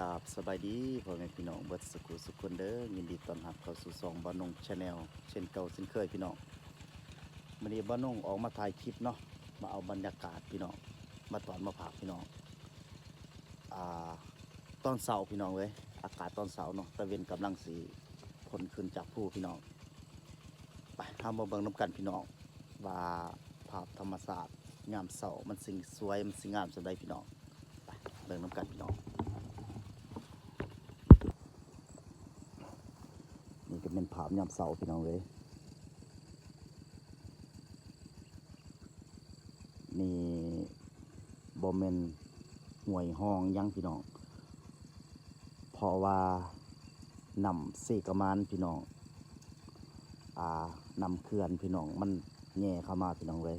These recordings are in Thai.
กราบสบายดีพ่อแม่พี่น้องเบิดสุขุสุขคนเด้อยินดีต้อนรับเข้าสู่ซองบ้านนงชาแนลเช่นเก่าเช่นเคยพี่น้องวันนี้บ้านนงออกมาถ่ายคลิปเนาะมาเอาบรรยากาศพี่น้องมาตอนมาผากพี่น้องอ่าตอนเสาร์พี่น้องเลยอากาศตอนเสาร์เนาะตะเวนกำลังสีพ้นขึ้นจากผู้พี่น้องไปทำมาเบิ่งน้ำกันพี่น้องว่าภาพธรรมศาสตร์งามเสาร์มันสิ่งสวยมันสิ่งงามสันใดพี่น้องไปเบิ่งน้ำกันพี่น้องนี่ก็เป็นภาพยามเสาร์พี่น้องเลยนี่บ่แม่นห่วยห้องยังพี่น้องเพราะว่านำเสกมานพี่น้องนำเขื่อนพี่น้องมันแง่เข้ามาพี่น้องเลย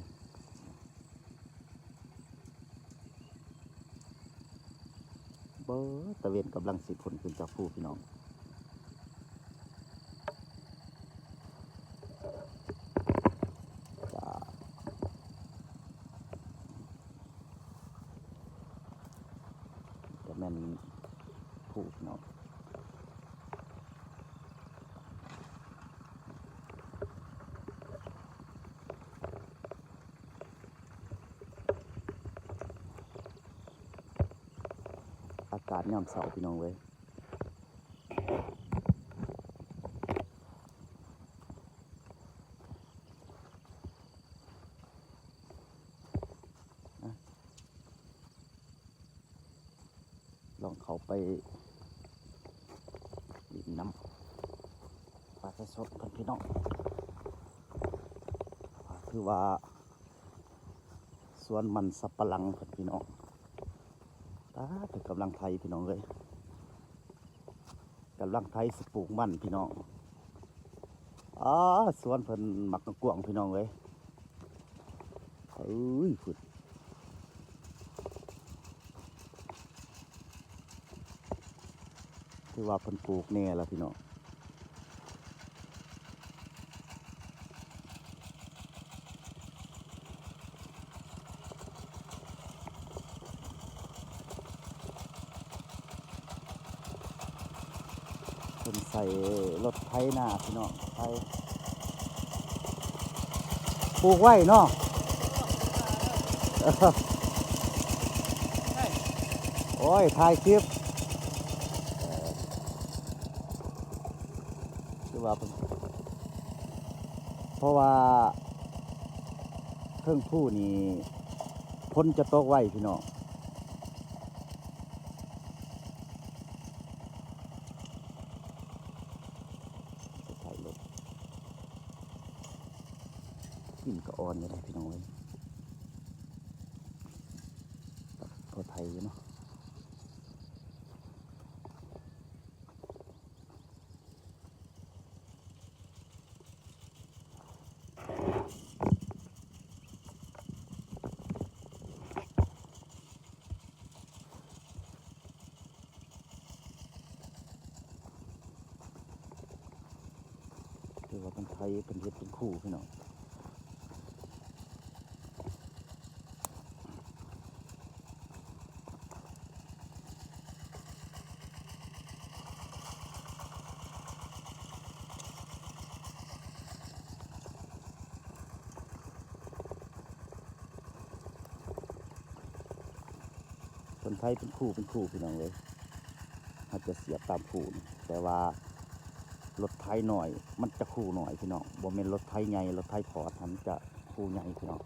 เบ้อตะเวนกำลังสิฝนขึ้นจากผู้พี่น้องจะแม่นผู้พี่น้องอากาศยามเสาร์พี่น้องเลยลองเข้าไปดินน้ำปลาสดกันพี่น้องคือว่าสวนมันสับปะหลังกันพี่น้องถึงกำลังไทยพี่น้องเลยกำลังไทยสปลูกมันพี่น้องสวนเพิ่นหมักกวางพี่น้องเลยฝุดคือว่าเพิ่นปลูกแน่แล้วพี่น้องเพิ่นใส่รถไถนาพี่น้องไถปลูกไว้เนาะโอ้ยถ่ายคลิปคือว่าเพราะว่าเครื่องผู้นี่พ้นจะตกไว้พี่น้องถ่ายรถกินก็อ่อนเลยพี่น้องเลยพอไทยเนาะคือว่าเป็นไทยเป็นเห็ดเป็นคู่พี่น้องคนไทยเป็นคู่พี่น้องเลยอาจจะเสียบตามคู่แต่ว่ารถไทยหน่อยมันจะคู่หน่อยพี่น้องบ่แม่นรถไทยใหญ่รถไทยพอร์ตมันจะคู่ใหญ่พี่น้อง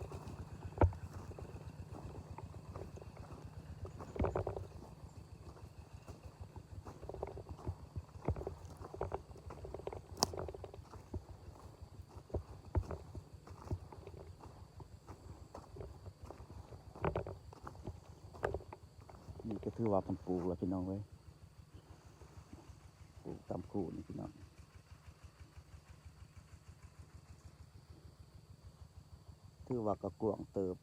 นี่ก็ถือว่าเป็นปลูกแล้วพี่น้องเลยปลูกตามคู่นี่พี่น้องถือว่ากระกวางเติบ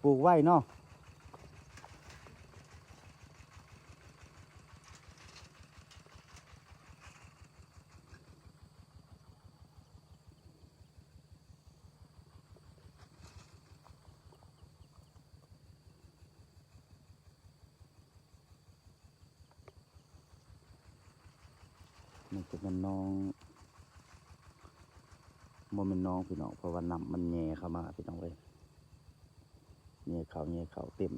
ปลูกไว้เนาะ นี่จะเป็นน้องบ่แม่นน้องพี่น้องเพราะว่าน้ำมันแย่เข้ามาพี่น้องเว้ยแย่เข้าเต็ม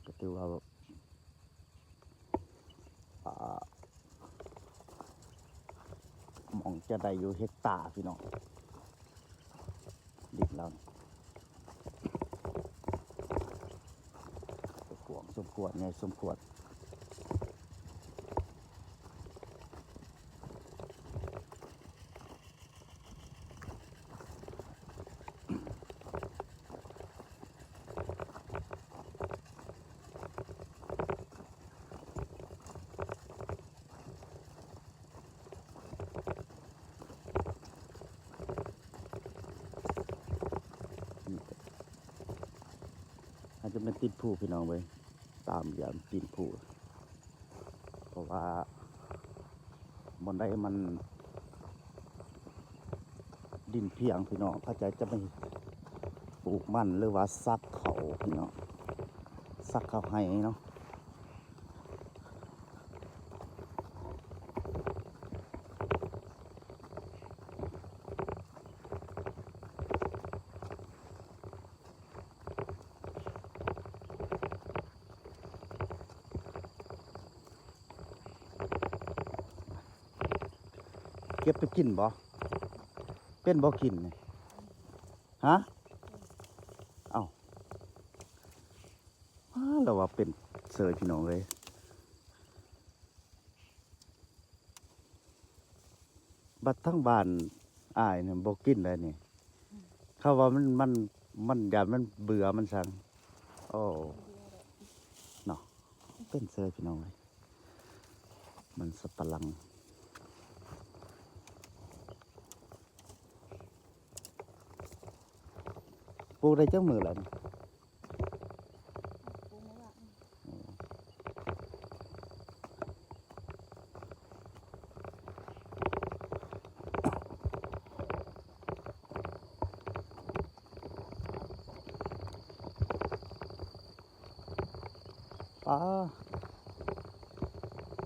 ก็ถือว่าหมองจะได้อยู่เฮกตาร์พี่น้องดิบเราสมควรไงสมควรอาจจะเป็นติดผู้พี่น้องเว้ยตามอย่างติดผู้เพราะว่าบนได้มันดินเพียงพี่น้องเขาจะไม่ปลูกมันหรือว่าซักเขาพี่น้องซักเขาให้เนาะเก็บไปกินบ่เป็นบ่กินนี่ฮะเราว่าเป็นเสยพี่น้องเลยบัดทั้งบ้านอ้ายเนี่ยบ่กินเลยนี่เขาว่ามันยานมันเบื่อมันสั่งโอ้เนาะเป็นเสยพี่น้องเลยมันสับปะหลังปลูกได้จังมือแล้วนี่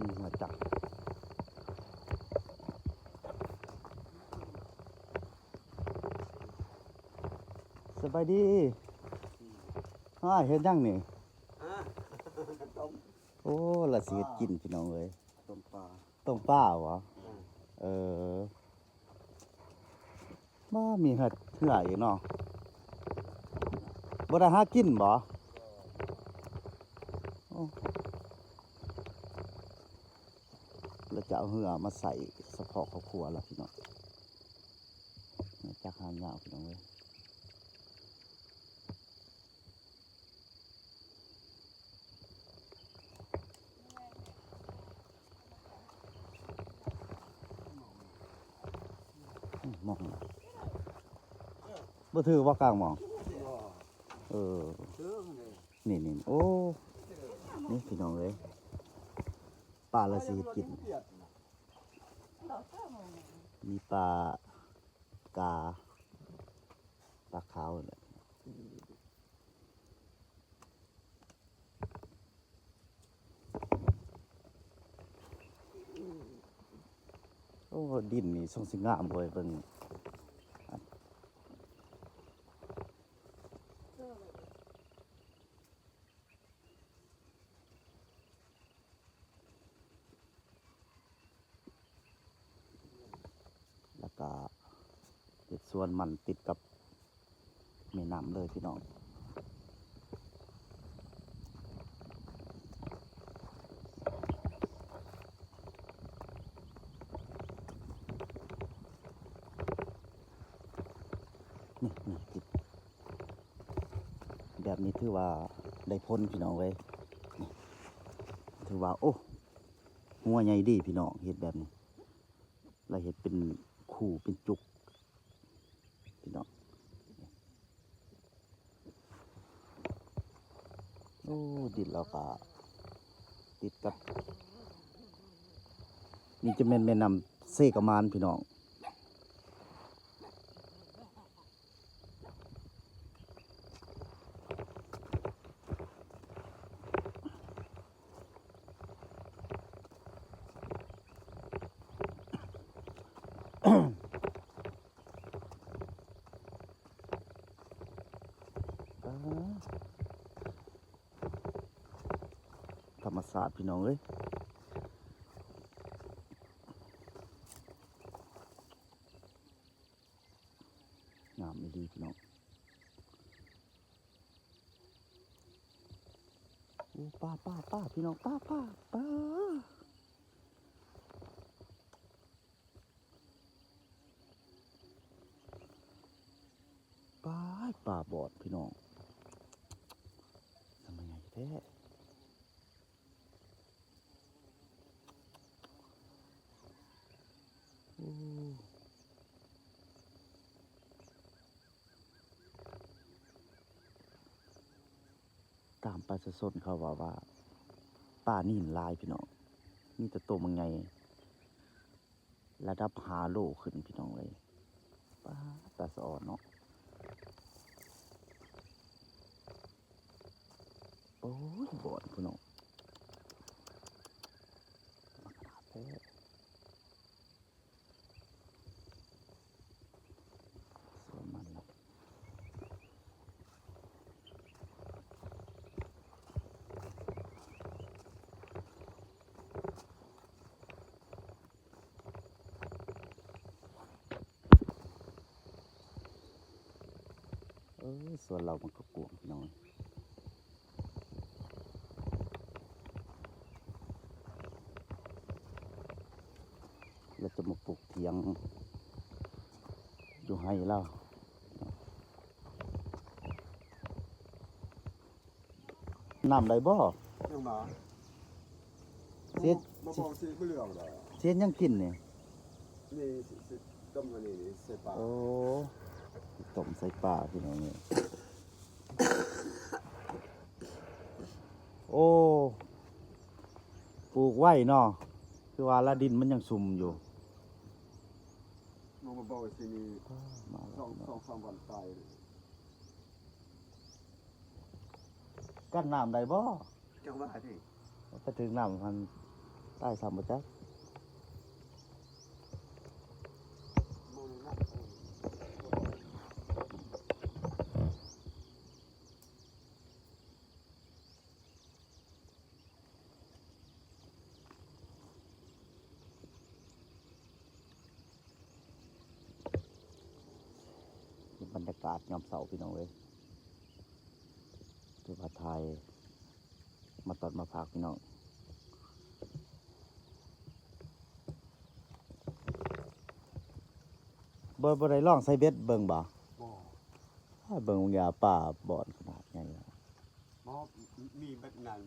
นี่มาจักสบายดีเฮ็ดยังนี่โอ้ละสิเฮ็ดกินพี่น้องเอ้ยต้มปลาเหรอบ่มีเฮ็ดเทื่ออีกเนาะบ่ได้หากินบ่แล้วจะเอาเหือมาใส่เฉพาะครอบครัวแล้วพี่น้องจากหางยาวพี่น้องเว้ยมองบ่ถือว่ากลางมองนี่โอ้นี่พี่น้องเอ้ยปลาละสิกินมีปลากาปลาขาวเลยโอ้ดินนี่ทรงสิงามเลยเบิ่งแล้วก็เป็นส่วนมันติดกับแม่น้ำเลยพี่น้องนี่ติดแบบนี้ถือว่าได้พ้นพี่น้องเลยถือว่าโอ้หัวใหญ่ดีพี่น้องเห็ดแบบนี้เราเห็ดเป็นคู่เป็นจุกพี่น้องโอ้ดินเราก็ติดกับนี่จะเป็นแม่น้ำเซกามานพี่น้อง ธรรมศาสตร์พี่น้องเอ้ยงามไม่ดีพี่น้องโอ้ป้าพี่น้องป้าป่าบอดพี่น้องทำยังไงแท้โอ้ตามไปสะสนเขาว่าป่านี่หินลายพี่น้องนี่แต่ตัวมันไงระดับ5 โลขึ้นพี่น้องเลยป้าตาสะอ่อนเนาะโอ้ยบอดพี่น้องมาขนาดแท้สวยมันนะส่วนเรามันก็กวงพี่น้องเราจะมาปลูกเถียงอยู่ให้เราน้ำได้บ่ยังมาเสียบ่บอกสิบ่เรื่องดอกเสียยังกินเนี่ยนี่สิต้มอันนี้นี่ใส่ปลาโอ้ต้มใส่ปลาพี่น้องเนี่ยโอ้ปลูกไว้เนาะคือว่าละดินมันยังซุ่มอยู่น้องมาบอกสินี่มาสองสามวันตายกั้นน้ำได้บ่จังว่าที่ไปถึงน้ำมันใต้สามบ่จ๊ะบรรยากาศยามเสาร์พี่น้องเอ้ยที่พาไทยมาตอดมาพักพี่น้องบ่ได้ลองใส่เบ็ดเบิ่งบ่เบิ่งยาป่าบอนขนาดใหญ่บ่มีแบบนั้น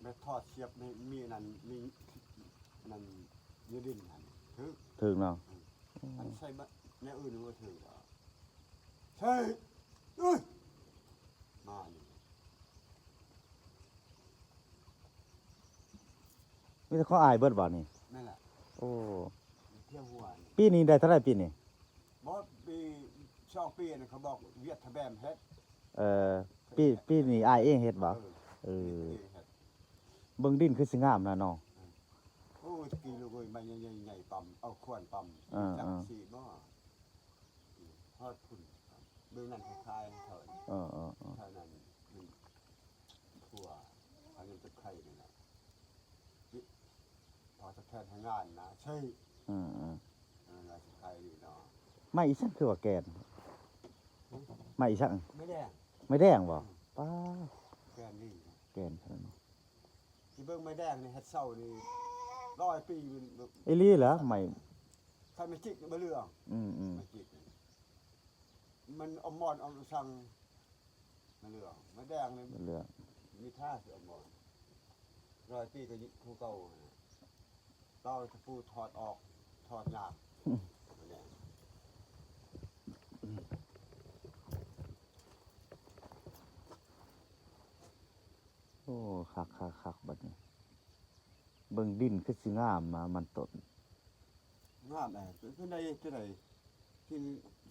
แบบทอดเสียบมีนั่นมีนั่นอยู่ดินนั่นถึงเนาะอันใส่แนวอื่นบ่ถึงใช่มานี่มีแต่ข้ออายเบิดบ่นี่นั่นแหละโอ้เที่ยวหัวปีนี้ได้เท่าไหร่ปีนี้บ่ปี2 ปีนี่เขาบอกเวียดทะแบมเฮ็ดปีนี้อายเองเฮ็ดบ่เบิ่งดินคือสิงามนะเนาะโอ้ตะกี้ลูกเอ้ยมันใหญ่ๆปั๊มเอาขวานปั๊มจักสีบ่ฮอดพุ่นเบิ่งนั่นคล้ายๆเท่านั้นเท่านั้นทั่วอันนี้จะไข่นี่นะพอจะแทนทางงานนะใช่ราชไข่นี่เนาะไม่อีสังคือว่าแกนไม่อีสังไม่แดงไม่แดงบ่ป้าแกนนี่แกนเท่านั้นที่เบิ่งไม่แดงนี่เฮ็ดเซานี่100 ปีอีหลีเหรอไม่ใครไม่จิกบ่เรื่องไม่จิกมันอมอนเอาสั่งมาเรื่องไม่แดงเลยเรื่องมีท่าสิอมอน100 ปีก็คู่เก่าเราจะปูถอดออกถอดยากโอ้คักบัดนี้เบิ่งดินคือสิงามมามันต้นงามเป็นได้เท่าใดที่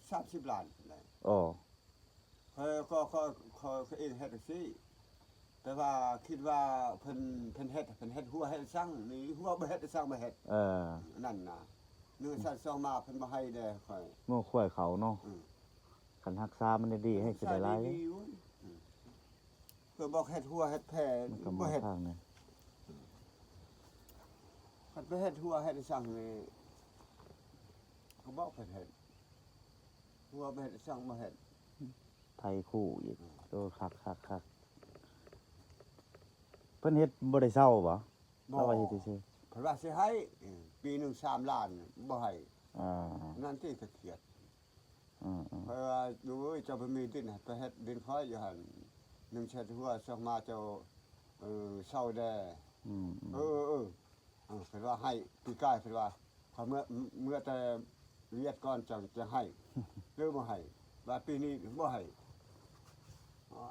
30 ล้านได้อ้อเขาเองเฮ็ดจังซี่แต่ว่าคิดว่าเพิ่นเฮ็ดหัวเฮ็ดสั่งนี่หัวบ่เฮ็ดสั่งบ่เฮ็ดนั่นน่ะ1 2 3มาเพิ่นบ่ให้เด้ค่อยง้อควายเขาเนาะ คันรักษามันได้ดีให้สิได้หลาย ดีอยู่เพื่อบอกเฮ็ดหัวเฮ็ดแผล มันก็ บ่ มา เฮ็ด ทางนี่ คันไปเฮ็ดหัวเฮ็ดสั่งนี่เขาบอกเพิ่นเฮ็ดหัวไปเฮ็ดสั่งบ่เฮ็ด ไทยคู่อีกโตคักเพิ่นเฮ็ดบ่ได้เซาบ่เราว่าเฮ็ดซื่อ เพิ่นว่าสิให้ปีหนึง3ล้านบ่ให้ ๆอ่า นั่นที่ก็เครียด อือ เพราะว่าดูเอ้ยเจ้าบ่มีดินให้ไปเฮ็ดดินค่อยอยู่หั่นหนึ่งเช็ดหัวส่งมาเจ้าเศร้าแด่ อืม เพิ่นว่าให้ปีกายเพิ่นว่าพอเมื่อแต่เวียดก่อนจังจะให้ หรือบ่ให้ว่าปีนี้บ่ให้อ๋อ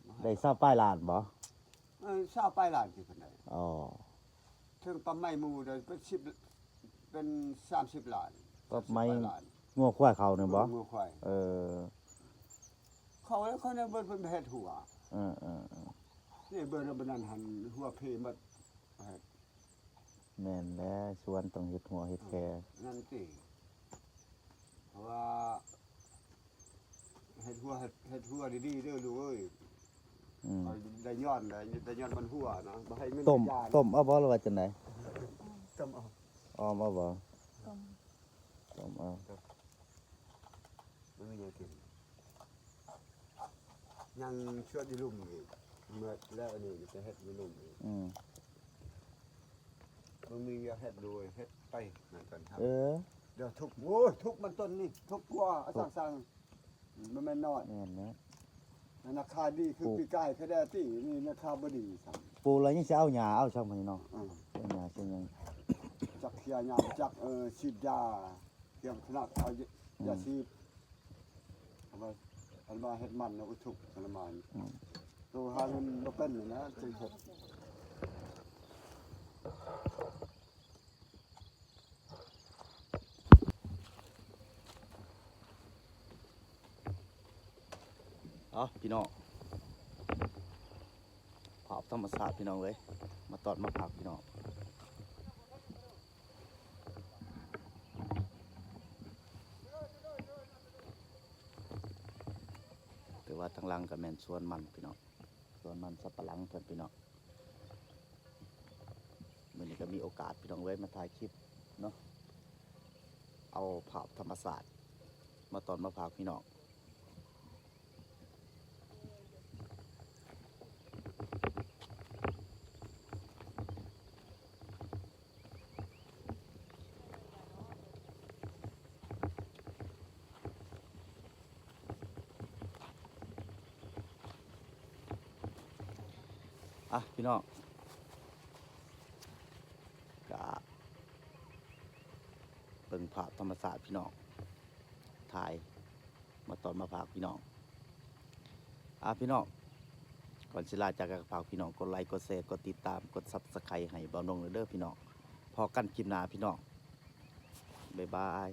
บ่ให้ ได้เซาป้ายล้านบ่ ชาวไปล้านที่เพิ่นได้ อ๋อ ถึงปั๊มไม้หมู่ได้เป็น30ล้าน ก็ไม้ 30ล้าน งัวควายเขานี่บ่ งูควาย เออ เขาแล้วเขาเนี่ยเบิ่นเพิ่นไปเฮ็ดหัว เออ นี่เบิ่นแล้วบ่นั้นหันหัวเพมัดเฮ็ด แม่นแล้วสวนต้องเฮ็ดหัวเฮ็ดแค นั่นสิเพราะว่าเฮ็ดหัวดีๆเด้อลูกเอ้ย อืม เอาได้ย้อนมันหัวนะบ่ให้เงิน ต้ม จ่าย ต้มเอาบ่หรือว่าจังได๋ ต้มเอา ออมเอาบ่ ต้ม ต้มเอา บ่มีหยังกินยังช่วยอยู่ลุ่มอีกเมื่อแล้วอันนี้จะเฮ็ดอยู่ลุ่มอีก อืม บ่มีอยากเฮ็ดโดยเฮ็ดไปนั่นกันครับ เออ เดี๋ยวทุกโอ้ยทุกมันต้นนี่ทุกกว่าสั่งมันแม่นน้อย แม่นแล้ว ราคาดีคือปีกายแค่ได้ที่นี่ราคาบ่ดีสั่ง ปลูกแล้วยังสิเอาหญ้าเอาช่างมันนี่เนาะ อือ เอาหญ้าสิหยัง จักเขียยาจักฉีดยาเตรียมขนาดเอายาฉีดเอามาเฮ็ดมันเอาทุกข์ทรมานตัวหาเงินบ่เป็นเลยนะจึงเฮ็ด เอาพี่น้องภาพธรรมชาติพี่น้องเอ้ยมาตอดมาผักพี่น้องแต่ว่าทางหลังก็แม่นสวนมันพี่น้องสวนมันสับปะหลังเพิ่นพี่น้องมื้อนี้ก็มีโอกาสพี่น้องเว้ยมาถ่ายคลิปเนาะเอาภาพธรรมชาติมาตอดมาผักพี่น้อง อ่ะพี่น้องกะเบิ่งภาพธรรมศาสตร์พี่น้องถ่ายมาตอนมาพากพี่น้องพี่น้องก่อนสิลาจากกันฝากพี่น้องกดไลค์กดแชร์กดติดตามกด Subscribe ให้เบาหนงเด้อพี่น้องพอกันคลิปหน้าพี่น้องบ๊ายบาย